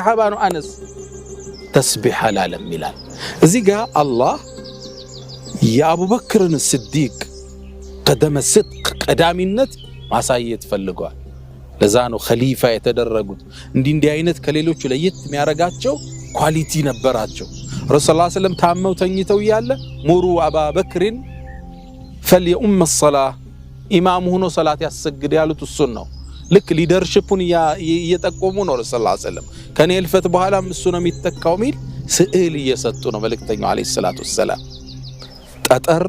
ሰሃባ ነው አነስ ተስቢህ አላለም ይላል እዚህ ጋር አላህ የአቡበክርን ስዲቅ ቀደመ ስድቅ ቀዳሚነት ማሳየት ፈልጓል ለዛ ነው ኸሊፋ የተደረጉት እንዲህ አይነት ከሌሎቹ ለየት የሚያረጋቸው ኳሊቲ ነበራቸው ረሱል ሰለላሁ ዐለይሂ ወሰለም ታመው ተኝተው ያለ ሙሩ አቡበክርን فليؤم الصلاه ኢማም ሆኖ ሰላት ያሰግድ ያሉት እሱን ነው ልክ ሊደርሺፑን እየጠቆሙ ነው ረሱል ሰለላሁ ዐለይሂ ወሰለም ከኔ ልፈት በኋላም እሱ ነው የሚተካው ሚል ስዕል እየሰጡ ነው መልእክተኛው አለይሂ ሰላቱ ወሰለም ጠጠር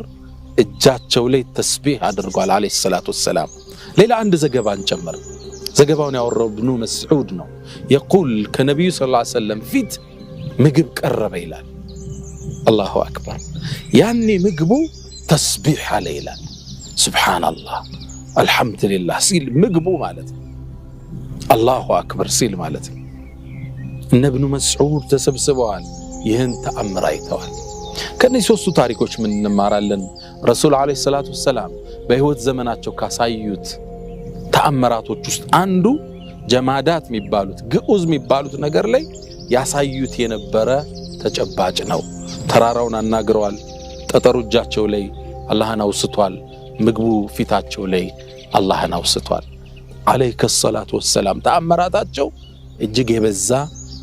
እጃቸው ላይ ተስቢህ አድርጓል አለይሂ ሰላቱ ወሰለም ሌላ አንድ ዘገባን ጨመረ ዘገባውን ያወራው ኢብኑ መስዑድ ነው يقول ከነብዩ ሰለላሁ ዐለይሂ ወሰለም ፊት ምግብ ቀረበ ይላል አላሁ አክበር ያኔ ምግቡ ተስቢህ አለ ይላል ሱብሃንአላህ አልহামዱሊላህ ሲል ምግቡ ማለት አላሁ አክበር ሲል ማለት እነ ኢብኑ መስዑድ ተሰብስበዋል ይህን ተአምር አይተዋል ከነዚህ ሶስቱ ታሪኮች ምን እንማራለን ረሱል አለይሂ ሰላቱ ወሰለም በህይወት ዘመናቸው ካሳዩት ተአምራቶች ውስጥ አንዱ ጀማዳት የሚባሉት ግዑዝ የሚባሉት ነገር ላይ ያሳዩት የነበረ ተጨባጭ ነው ተራራውን አናግረዋል ጠጠሩ እጃቸው ላይ አላህን አውስቷል ምግቡ ፊታቸው ላይ አላህን አውስቷል አለይከ ሰላቱ ወሰለም ተአምራታቸው እጅግ የበዛ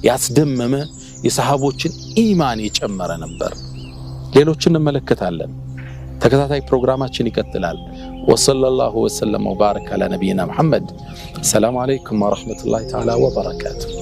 ያስደመመ የሰሃቦችን ኢማን የጨመረ ነበር ሌሎችን እንመለከታለን ተከታታይ ፕሮግራማችን ይቀጥላል ወሰለላሁ ወሰለም ወባረከ على نبينا محمد السلام عليكم ورحمة الله تعالى وبركاته